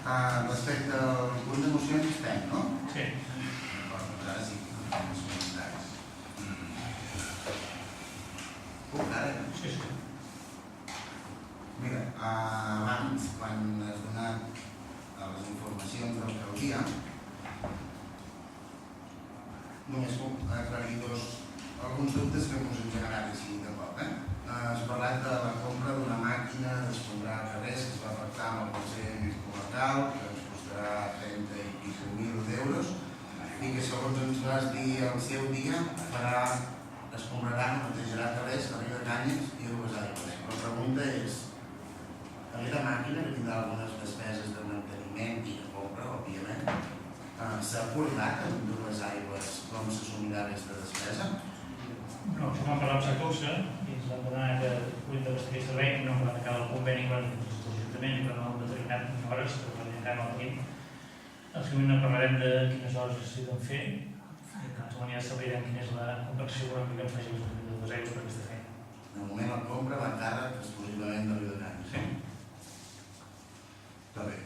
Respecte al punt de mocions estem, no? Sí. D'acord, doncs ara sí, els comentaris. Puc ara? Sí, sí. Mira, abans, quan has donat les informacions de l'alcaldia, només puc aclarir alguns dubtes que us hem generat així de cop. Has parlat de la compra d'una màquina d'escombrar carrers que es va pactar amb el Consell Comarcal, que ens costarà 30 i pico mil d'euros, i que segons ens vas dir el seu dia escombrarà, netejarà carrers, carrer de Canyes i dues aigües. La pregunta és, aquesta màquina, que tindrà algunes despeses de manteniment i de compra, òbviament, s'ha acordat amb dues aigües com s'assumirà aquesta despesa? No, això vam parlar amb Sacosa i ens van donar que puguin d'abastir servei, no van acabar el conveni amb l'Ajuntament i per un determinat hores, però encara no el tenim. Els que no parlarem de quines hores necessiten fer i de tota manera sabrem quina és la complexió econòmica que em faci les dues aigües per aquesta feina. De moment la compra va a càrrec exclusivament de l'Ajuntament. Sí. Està bé.